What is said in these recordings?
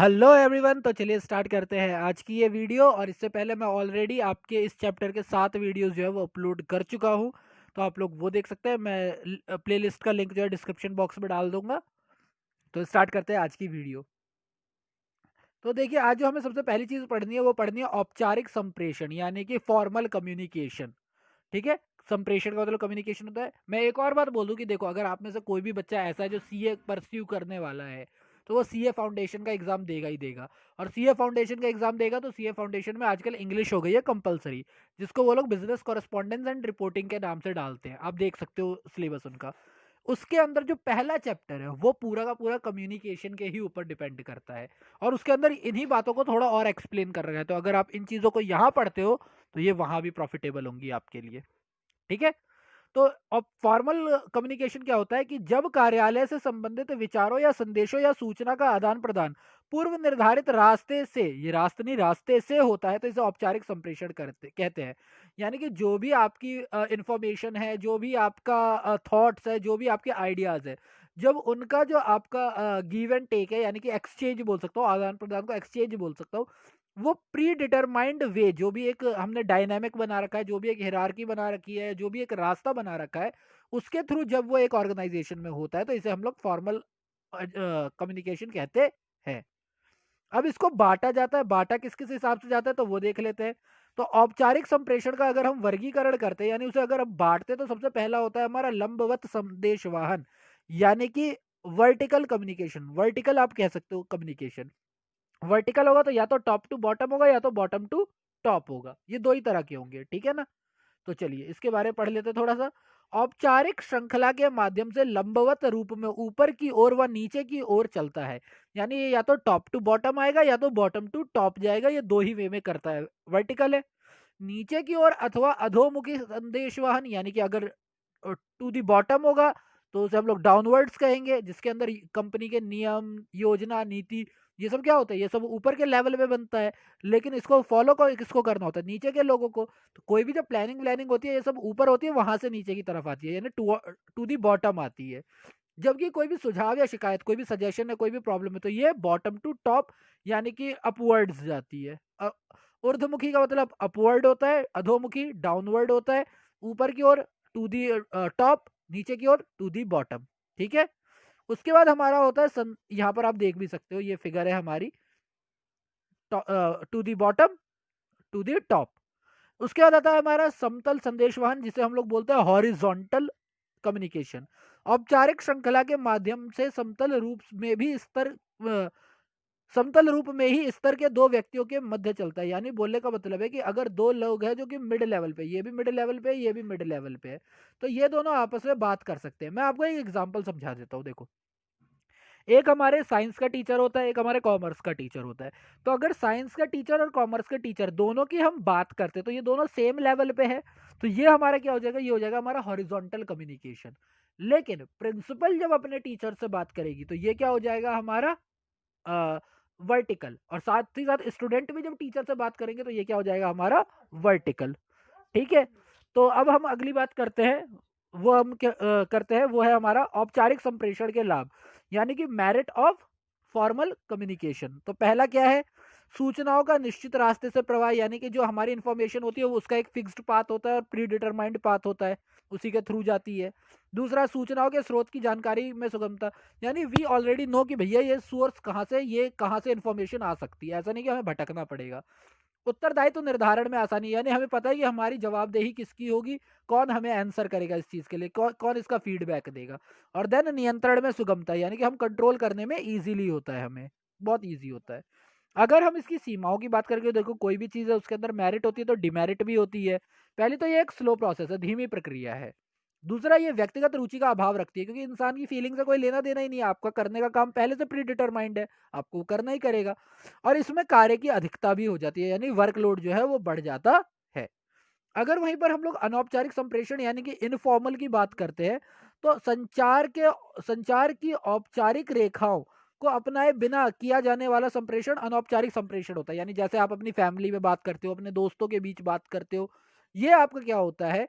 Hello everyone. तो चलिए start करते हैं आज की ये वीडियो। और इससे पहले मैं ऑलरेडी आपके इस चैप्टर के 7 वीडियोस जो है वो अपलोड कर चुका हूँ, तो आप लोग वो देख सकते हैं। मैं प्लेलिस्ट का लिंक जो है डिस्क्रिप्शन बॉक्स में डाल दूंगा। तो स्टार्ट करते हैं आज की वीडियो। तो देखिए, आज जो हमें सबसे पहली चीज़ पढ़नी है वो पढ़नी है औपचारिक संप्रेषण, यानी कि फॉर्मल कम्युनिकेशन। ठीक है। संप्रेषण का मतलब कम्युनिकेशन होता है। मैं एक और बात बोल दूं कि देखो, अगर आप में से कोई भी बच्चा ऐसा है जो सीए परस्यू करने वाला है, तो वो सीए फाउंडेशन का एग्जाम देगा ही देगा। और सीए फाउंडेशन का एग्जाम देगा तो सीए फाउंडेशन में आजकल इंग्लिश हो गई है कंपलसरी, जिसको वो लोग बिजनेस कॉरेस्पॉन्डेंस एंड रिपोर्टिंग के नाम से डालते हैं। आप देख सकते हो सिलेबस उनका। उसके अंदर जो पहला चैप्टर है वो पूरा का पूरा कम्युनिकेशन के ही ऊपर डिपेंड करता है, और उसके अंदर इन्हीं बातों को थोड़ा और एक्सप्लेन कर रखा है। तो अगर आप इन चीज़ों को यहाँ पढ़ते हो तो ये वहाँ भी प्रॉफिटेबल होंगी आपके लिए। ठीक है। तो अब फॉर्मल कम्युनिकेशन क्या होता है कि जब कार्यालय से संबंधित विचारों या संदेशों या सूचना का आदान प्रदान पूर्व निर्धारित रास्ते से, ये रास्ते नहीं रास्ते से होता है, तो इसे औपचारिक संप्रेषण करते कहते हैं। यानी कि जो भी आपकी इंफॉर्मेशन है, जो भी आपका थॉट्स है, जो भी आपके आइडियाज है, जब उनका जो आपका गिव एंड टेक है, यानी कि एक्सचेंज बोल सकता हूँ, आदान प्रदान को एक्सचेंज बोल सकता हूँ, वो प्री डिटरमाइंड वे, जो भी एक हमने डायनामिक बना रखा है, जो भी एक हिरार्की बना रखी है, जो भी एक रास्ता बना रखा है, उसके थ्रू जब वो एक ऑर्गेनाइजेशन में होता है तो इसे हम लोग फॉर्मल कम्युनिकेशन कहते हैं। अब इसको बांटा जाता है, बांटा किस किस हिसाब से जाता है तो वो देख लेते हैं। तो औपचारिक संप्रेषण का अगर हम वर्गीकरण करते हैं, यानी उसे अगर हम बांटते हैं, तो सबसे पहला होता है हमारा लंबवत संदेश वाहन, यानी कि वर्टिकल कम्युनिकेशन। वर्टिकल आप कह सकते हो कम्युनिकेशन। वर्टिकल होगा तो या तो टॉप टू बॉटम होगा या तो बॉटम टू टॉप होगा, ये दो ही तरह के होंगे। ठीक है ना। तो चलिए इसके बारे में पढ़ लेते हैं थोड़ा सा। औपचारिक श्रृंखला के माध्यम से लंबवत रूप में ऊपर की ओर व नीचे की ओर चलता है, यानी ये या तो टॉप टू बॉटम आएगा या तो बॉटम टू टॉप जाएगा, ये दो ही वे में करता है। वर्टिकल है। नीचे की ओर अथवा अधोमुखी संदेशवाहन, यानी कि अगर टू दी बॉटम होगा तो उसे हम लोग डाउनवर्ड्स कहेंगे, जिसके अंदर कंपनी के नियम, योजना, नीति, ये सब क्या होता है, ये सब ऊपर के लेवल पे बनता है। लेकिन इसको फॉलो को किसको करना होता है, नीचे के लोगों को। तो कोई भी जब प्लानिंग व्लानिंग होती है, ये सब ऊपर होती है, वहां से नीचे की तरफ आती है, यानी टू टू दी बॉटम आती है। जबकि कोई भी सुझाव या शिकायत, कोई भी सजेशन है, कोई भी प्रॉब्लम है, तो ये बॉटम टू टॉप, यानी कि अपवर्ड्स जाती है। ऊर्ध्वमुखी का मतलब अपवर्ड होता है, अधोमुखी डाउनवर्ड होता है, ऊपर की ओर टू दी टॉप, नीचे की ओर टू दी बॉटम। ठीक है। उसके बाद हमारा होता है यहाँ पर आप देख भी सकते हो, ये फिगर है हमारी, to the bottom, to the top. उसके बाद आता है हमारा समतल संदेशवहन, जिसे हम लोग बोलते हैं हॉरिजॉन्टल कम्युनिकेशन। औपचारिक श्रृंखला के माध्यम से समतल रूप में ही स्तर के दो व्यक्तियों के मध्य चलता है। यानी बोलने का मतलब है कि अगर दो लोग हैं जो कि मिड लेवल पे, ये भी मिड लेवल पे, ये भी मिड लेवल पे है, तो ये दोनों आपस में बात कर सकते हैं। मैं आपको एक एग्जांपल समझा देता हूँ। देखो, एक हमारे साइंस का टीचर होता है, एक हमारे कॉमर्स का टीचर होता है। तो अगर साइंस का टीचर और कॉमर्स के टीचर दोनों की हम बात करते हैं, तो ये दोनों सेम लेवल पे है, तो ये हमारा क्या हो जाएगा, ये हो जाएगा हमारा हॉरिजॉन्टल कम्युनिकेशन। लेकिन प्रिंसिपल जब अपने टीचर से बात करेगी तो ये क्या हो जाएगा हमारा वर्टिकल। और साथ ही साथ स्टूडेंट भी जब टीचर से बात करेंगे तो ये क्या हो जाएगा हमारा वर्टिकल। ठीक है। तो अब हम अगली बात करते हैं। वो हम क्या करते हैं, वो है हमारा औपचारिक संप्रेषण के लाभ, यानी कि मेरिट ऑफ फॉर्मल कम्युनिकेशन। तो पहला क्या है, सूचनाओं का निश्चित रास्ते से प्रवाह, यानी कि जो हमारी इंफॉर्मेशन होती है वो उसका एक फिक्स्ड पाथ होता है और प्री डिटरमाइंड पाथ होता है, उसी के थ्रू जाती है। दूसरा, सूचनाओं के स्रोत की जानकारी में सुगमता, यानी वी ऑलरेडी नो कि भैया ये सोर्स कहाँ से, ये कहाँ से इंफॉर्मेशन आ सकती है, ऐसा नहीं कि हमें भटकना पड़ेगा। उत्तरदायित्व निर्धारण में आसानी, यानी हमें पता है कि हमारी जवाबदेही किसकी होगी, कौन हमें आंसर करेगा इस चीज़ के लिए, कौन इसका फीडबैक देगा। और देन नियंत्रण में सुगमता, यानी कि हम कंट्रोल करने में इजीली होता है, हमें बहुत इजी होता है। अगर हम इसकी सीमाओं की बात करके देखो, कोई भी चीज़ है उसके अंदर मेरिट होती है तो डिमेरिट भी होती है। पहले तो ये एक स्लो प्रोसेस है, धीमी प्रक्रिया है। दूसरा, ये व्यक्तिगत रुचि का अभाव रखती है, क्योंकि इंसान की फीलिंग से कोई लेना देना ही नहीं है, आपका करने का काम पहले से प्री डिटरमाइंड है, आपको करना ही करेगा। और इसमें कार्य की अधिकता भी हो जाती है, यानी वर्कलोड जो है वो बढ़ जाता है। अगर वहीं पर हम लोग अनौपचारिक संप्रेषण यानी कि इनफॉर्मल की बात करते हैं, तो संचार की औपचारिक रेखाओं को अपनाए बिना किया जाने वाला संप्रेषण अनौपचारिक संप्रेषण होता है। यानी जैसे आप अपनी फैमिली में बात करते हो, अपने दोस्तों के बीच बात करते हो, ये आपका क्या होता है,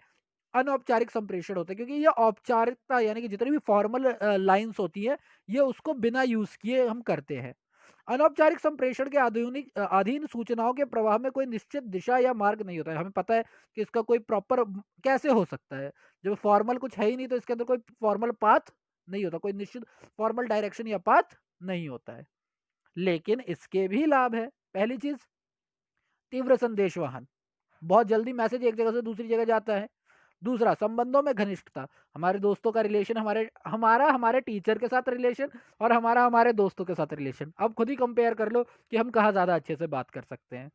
अनौपचारिक संप्रेषण होता है। क्योंकि ये औपचारिकता, यानी कि जितनी भी फॉर्मल लाइंस होती है, ये उसको बिना यूज किए हम करते हैं। अनौपचारिक संप्रेषण के अधीन सूचनाओं के प्रवाह में कोई निश्चित दिशा या मार्ग नहीं होता है। हमें पता है कि इसका कोई प्रॉपर कैसे हो सकता है, जब फॉर्मल कुछ है ही नहीं तो इसके अंदर कोई फॉर्मल पाथ नहीं होता, कोई निश्चित फॉर्मल डायरेक्शन या पाथ नहीं होता है। लेकिन इसके भी लाभ है। पहली चीज, तीव्र संदेश वहन, बहुत जल्दी मैसेज एक जगह से दूसरी जगह जाता है। दूसरा, संबंधों में घनिष्ठता, हमारे दोस्तों का रिलेशन, हमारे टीचर के साथ रिलेशन और हमारे दोस्तों के साथ रिलेशन, अब खुद ही कंपेयर कर लो कि हम कहाँ ज़्यादा अच्छे से बात कर सकते हैं।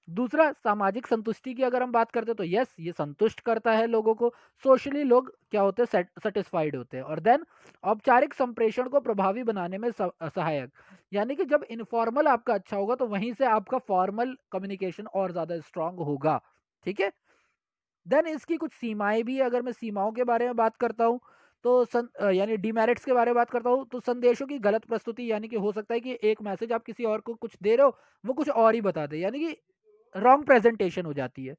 दूसरा, सामाजिक संतुष्टि की अगर हम बात करते हैं तो यस, ये संतुष्ट करता है लोगों को, सोशली लोग क्या होते हैं, सेटिस्फाइड होते हैं। और देन औपचारिक संप्रेषण को प्रभावी बनाने में सहायक, यानी कि जब इनफॉर्मल आपका अच्छा होगा तो वहीं से आपका फॉर्मल कम्युनिकेशन और ज़्यादा स्ट्रांग होगा। ठीक है। देन इसकी कुछ सीमाएं भी, अगर मैं सीमाओं के बारे में बात करता हूँ तो यानी डीमेरिट्स के बारे में बात करता हूँ तो संदेशों की गलत प्रस्तुति, यानी कि हो सकता है कि एक मैसेज आप किसी और को कुछ दे रहे हो, वो कुछ और ही बता दे, यानी कि रॉन्ग प्रेजेंटेशन हो जाती है।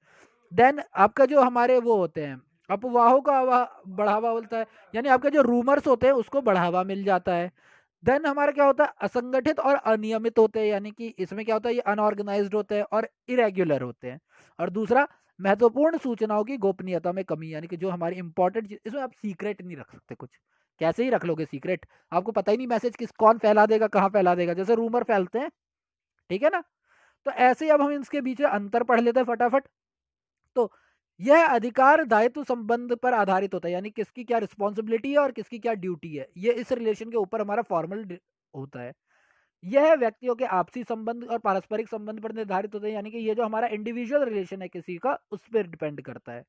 देन आपका जो हमारे वो होते हैं, अफवाहों का बढ़ावा मिलता है, यानी आपके जो रूमर्स होते हैं उसको बढ़ावा मिल जाता है। देन हमारा क्या होता है, असंगठित और अनियमित होते हैं, यानी कि इसमें क्या होता है, ये अनऑर्गेनाइज्ड होते हैं और इरेग्युलर होते हैं। और दूसरा, महत्वपूर्ण सूचनाओं की गोपनीयता में कमी, यानी कि जो हमारी इंपॉर्टेंट, इसमें आप सीक्रेट नहीं रख सकते कुछ, कैसे ही रख लोगे सीक्रेट, आपको पता ही नहीं मैसेज कौन फैला देगा, कहाँ फैला देगा, जैसे रूमर फैलते हैं। ठीक है ना। तो ऐसे ही अब हम इसके बीच में अंतर पढ़ लेते हैं फटाफट। तो यह अधिकार दायित्व संबंध पर आधारित होता है, यानी किसकी क्या रिस्पॉन्सिबिलिटी है और किसकी क्या ड्यूटी है, ये इस रिलेशन के ऊपर हमारा फॉर्मल होता है। यह व्यक्तियों के आपसी संबंध और पारस्परिक संबंध पर निर्धारित होते हैं, यानी कि ये जो हमारा इंडिविजुअल रिलेशन है किसी का, उस पर डिपेंड करता है।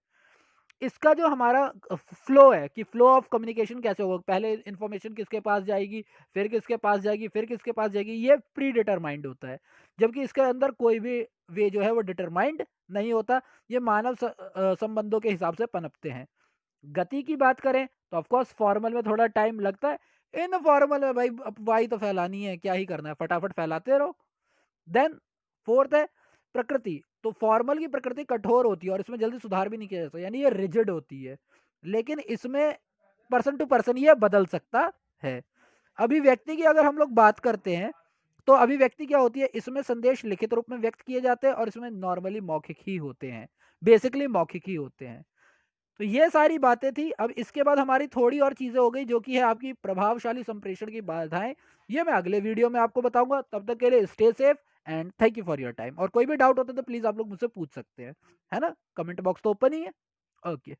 इसका जो हमारा फ्लो है कि फ्लो ऑफ कम्युनिकेशन कैसे होगा, पहले इंफॉर्मेशन किसके पास जाएगी, फिर किसके पास जाएगी, फिर किसके पास जाएगी, ये प्री डिटरमाइंड होता है। जबकि इसके अंदर कोई भी वे जो है वो डिटरमाइंड नहीं होता, ये मानव संबंधों के हिसाब से पनपते हैं। गति की बात करें तो ऑफकोर्स फॉर्मल में थोड़ा टाइम लगता है, इनफॉर्मल में भाई अफवाही तो फैलानी है, क्या ही करना है, फटाफट फैलाते रहो। देन फोर्थ है प्रकृति, तो फॉर्मल की प्रकृति कठोर होती है और इसमें जल्दी सुधार भी नहीं किया जाता, यानी ये रिजिड होती है। लेकिन इसमें पर्सन टू पर्सन ये बदल सकता है। अभिव्यक्ति की अगर हम लोग बात करते हैं तो अभिव्यक्ति क्या होती है, इसमें संदेश लिखित रूप में व्यक्त किए जाते हैं और इसमें नॉर्मली मौखिक ही होते हैं, बेसिकली मौखिक ही होते हैं। तो ये सारी बातें थी। अब इसके बाद हमारी थोड़ी और चीजें हो गई, जो कि है आपकी प्रभावशाली संप्रेषण की बाधाएं। ये मैं अगले वीडियो में आपको बताऊंगा। तब तक के लिए stay safe and thank you for your time. और कोई भी डाउट होता है तो प्लीज आप लोग मुझसे पूछ सकते हैं, है ना, कमेंट बॉक्स तो ओपन ही है। ओके।